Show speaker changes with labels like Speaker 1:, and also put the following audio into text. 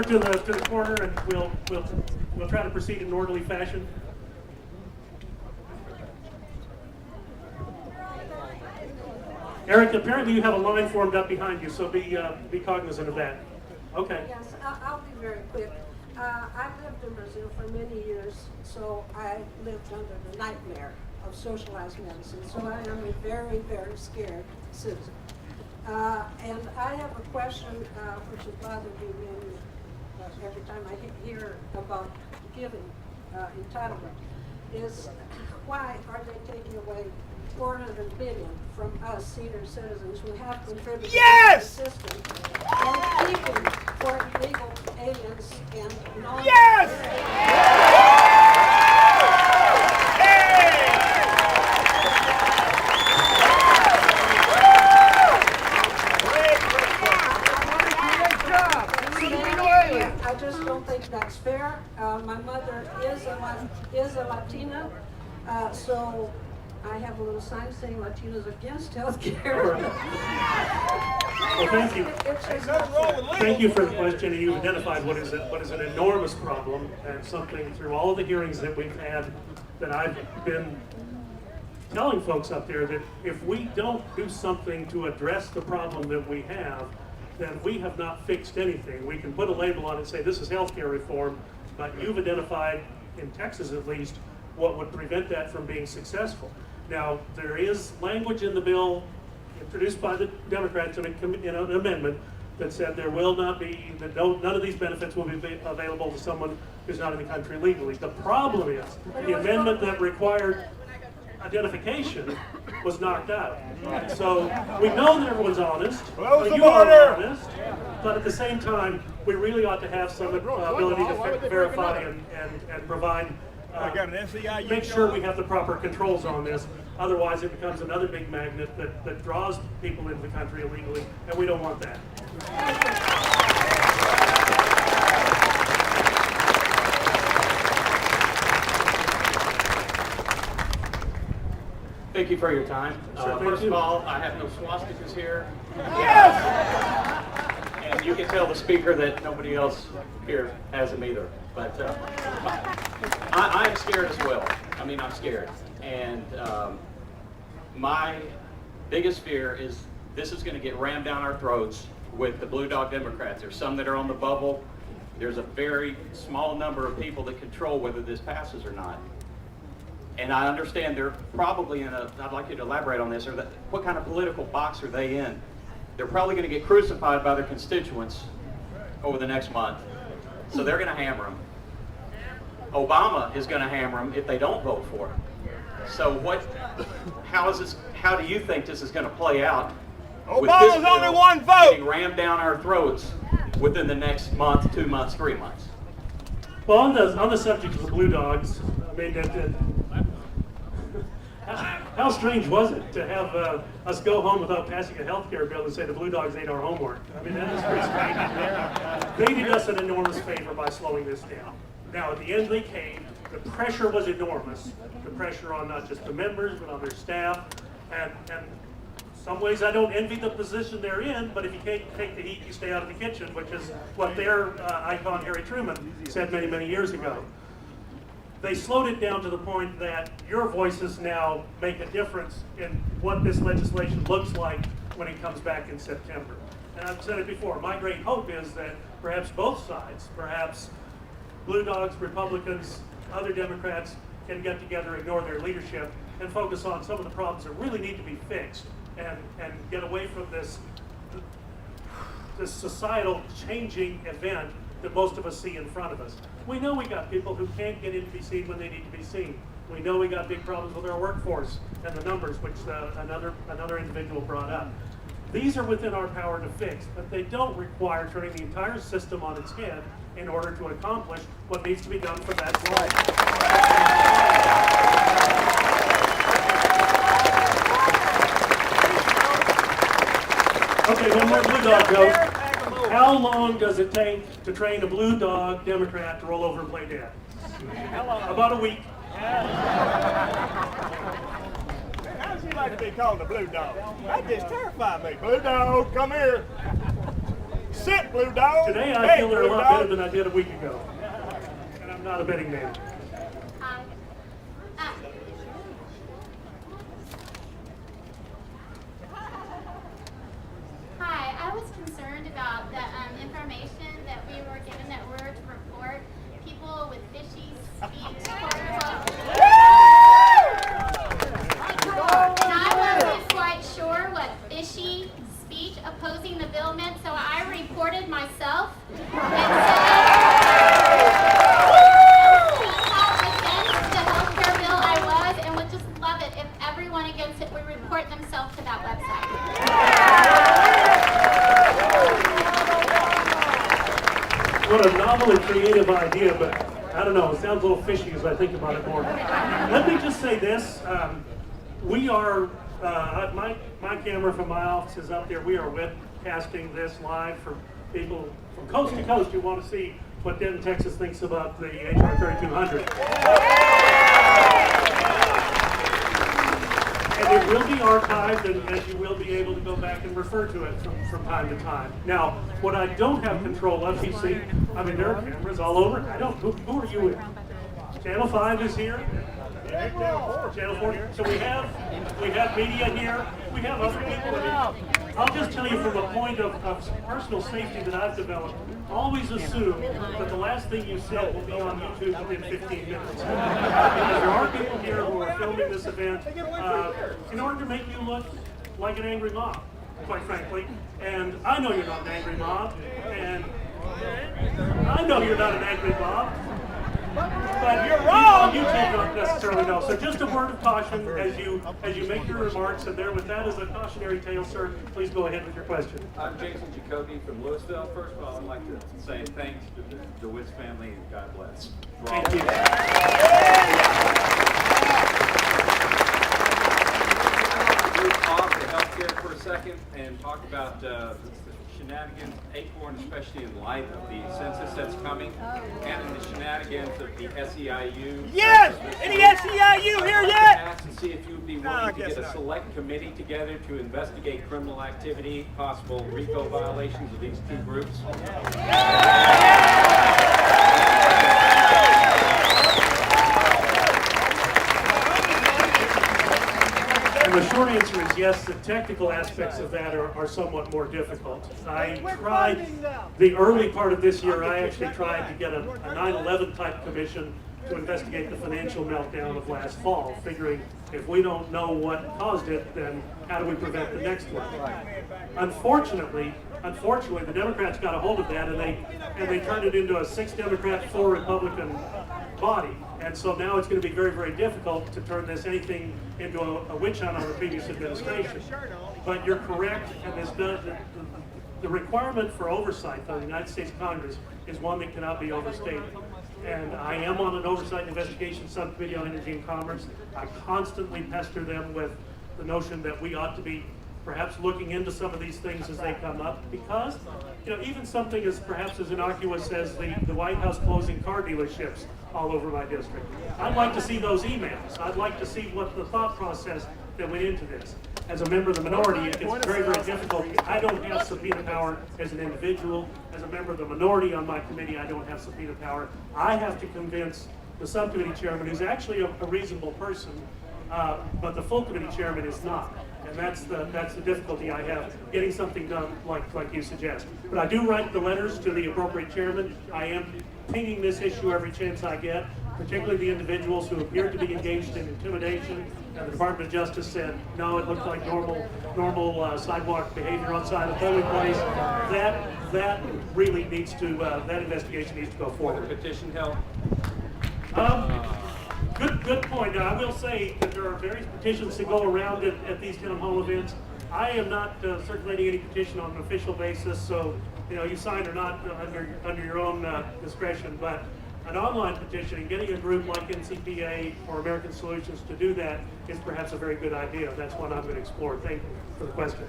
Speaker 1: here to the corner, and we'll try to proceed in an orderly fashion. Eric, apparently you have a line formed up behind you, so be cognizant of that. Okay.
Speaker 2: Yes, I'll be very quick. I've lived in Brazil for many years, so I lived under the nightmare of socialized medicine. So I am a very, very scared citizen. And I have a question which has bothered me every time I hear about giving entitlement, is why are they taking away $400 billion from us senior citizens who have contributed
Speaker 3: Yes!
Speaker 2: to the system and keeping for illegal aliens and non-
Speaker 3: Yes!
Speaker 2: I just don't think that's fair. My mother is a Latina, so I have a little sign saying Latinos against health care.
Speaker 1: Well, thank you. Thank you for the question, and you've identified what is an enormous problem, and something through all of the hearings that we've had that I've been telling folks up there that if we don't do something to address the problem that we have, then we have not fixed anything. We can put a label on it and say this is healthcare reform, but you've identified, in Texas at least, what would prevent that from being successful. Now, there is language in the bill introduced by the Democrats in an amendment that said there will not be, that none of these benefits will be available to someone who's not in the country legally. The problem is the amendment that required identification was knocked out. So we know that everyone's honest, you are honest, but at the same time, we really ought to have some ability to verify and provide, make sure we have the proper controls on this. Otherwise, it becomes another big magnet that draws people into the country illegally, and we don't want that.
Speaker 4: Thank you for your time. First of all, I have no swastikas here.
Speaker 3: Yes!
Speaker 4: And you can tell the speaker that nobody else here has them either. But I am scared as well. I mean, I'm scared. And my biggest fear is this is going to get rammed down our throats with the Blue Dog Democrats. There's some that are on the bubble. There's a very small number of people that control whether this passes or not. And I understand they're probably in a, I'd like you to elaborate on this, or what kind of political box are they in? They're probably going to get crucified by their constituents over the next month. So they're going to hammer them. Obama is going to hammer them if they don't vote for him. So how do you think this is going to play out?
Speaker 3: Obama's only one vote!
Speaker 4: Getting rammed down our throats within the next month, 2 months, 3 months.
Speaker 1: Well, on the subject of the Blue Dogs, I mean, how strange was it to have us go home without passing a health care bill and say the Blue Dogs ate our homework? I mean, that is pretty strange. They did us an enormous favor by slowing this down. Now, at the end they came, the pressure was enormous. The pressure on not just the members, but on their staff. And in some ways I don't envy the position they're in, but if you can't take the heat, you stay out of the kitchen, which is what their icon, Harry Truman, said many, many years ago. They slowed it down to the point that your voices now make a difference in what this legislation looks like when it comes back in September. And I've said it before, my great hope is that perhaps both sides, perhaps Blue Dogs, Republicans, other Democrats can get together, ignore their leadership, and focus on some of the problems that really need to be fixed and get away from this societal changing event that most of us see in front of us. We know we got people who can't get in to be seen when they need to be seen. We know we got big problems with our workforce and the numbers, which another individual brought up. These are within our power to fix, but they don't require turning the entire system on its head in order to accomplish what needs to be done for that goal. Okay, one more Blue Dog joke. How long does it take to train a Blue Dog Democrat to roll over and play dead? About a week.
Speaker 3: How does he like to be called a Blue Dog? That just terrifies me. Blue Dog, come here. Sit, Blue Dog.
Speaker 1: Today I
Speaker 3: Hey,
Speaker 1: feel they're a
Speaker 3: Blue
Speaker 1: lot
Speaker 3: Dog.
Speaker 1: better than I did a week ago. And I'm not a betting man.
Speaker 5: Hi. Uh, Hi, I was concerned about the information that we were given that we're to report people with fishy speech. And I wasn't quite sure what fishy speech opposing the bill meant, so I reported myself and against the healthcare bill I was, and would just love it if everyone against it would report themselves to that website.
Speaker 1: What a novel and creative idea, but I don't know, it sounds a little fishy as I think about it more. Let me just say this, we are, my camera from my office is up there, we are webcasting this live for people from coast to coast who want to see what Denton, Texas thinks about the HR 3200. And it will be archived, and you will be able to go back and refer to it from time to time. Now, what I don't have control of, you see, I mean, there are cameras all over. I don't, who are you with? Channel 5 is here. Channel 4. So we have media here. We have other people. I mean, I'll just tell you from a point of personal safety that I've developed, always assume that the last thing you said will be on YouTube within 15 minutes. Because there are people here who are filming this event in order to make you look like an angry mob, quite frankly. And I know you're not an angry mob, and I know you're not an angry mob. But
Speaker 3: You're wrong.
Speaker 1: You don't necessarily know. So just a word of caution as you make your remarks. And there, with that as a cautionary tale, sir, please go ahead with your question.
Speaker 6: I'm Jason Jacoby from Louisville. First of all, I'd like to say thanks to the DeWitt's family and God bless.
Speaker 1: Thank you.
Speaker 6: Move off to healthcare for a second and talk about the shenanigans, Acorn, especially in light of the census that's coming, and in the shenanigans of the SEIU.
Speaker 3: Yes! Any SEIU here yet?
Speaker 6: Ask to see if you would be
Speaker 3: No, I
Speaker 6: willing to
Speaker 3: guess
Speaker 6: get a
Speaker 3: not.
Speaker 6: select committee together to investigate criminal activity, possible RICO violations of these two groups.
Speaker 1: And the short answer is yes, the technical aspects of that are somewhat more difficult. I tried, the early part of this year, I actually tried to get a 9/11 type commission to investigate the financial meltdown of last fall, figuring if we don't know what caused it, then how do we prevent the next one? Unfortunately, the Democrats got a hold of that and they turned it into a 6 Democrat, 4 Republican body. And so now it's going to be very, very difficult to turn anything into a witch hunt on the previous administration. But you're correct, and the requirement for oversight by the United States Congress is one that cannot be overstated. And I am on an oversight and investigation subcommittee on energy and commerce. I constantly pester them with the notion that we ought to be perhaps looking into some of these things as they come up, because even something as perhaps as innocuous as the White House closing car dealerships all over my district. I'd like to see those emails. I'd like to see what the thought process that went into this. As a member of the minority, it's very, very difficult. I don't have subpoena power as an individual. As a member of the minority on my committee, I don't have subpoena power. I have to convince the subcommittee chairman, who's actually a reasonable person, but the full committee chairman is not. And that's the difficulty I have getting something done like you suggest. But I do write the letters to the appropriate chairman. I am pinging this issue every chance I get, particularly the individuals who appear to be engaged in intimidation. And the Department of Justice said, no, it looked like normal sidewalk behavior outside a polling place. That really needs to, that investigation needs to go forward.
Speaker 6: Petition help.
Speaker 1: Good point. Now, I will say that there are various petitions that go around at these town hall events. I am not circulating any petition on an official basis, so you sign or not under your own discretion. But an online petition and getting a group like NCPA or American Solutions to do that is perhaps a very good idea. That's one I'm going to explore. Thank you for the question.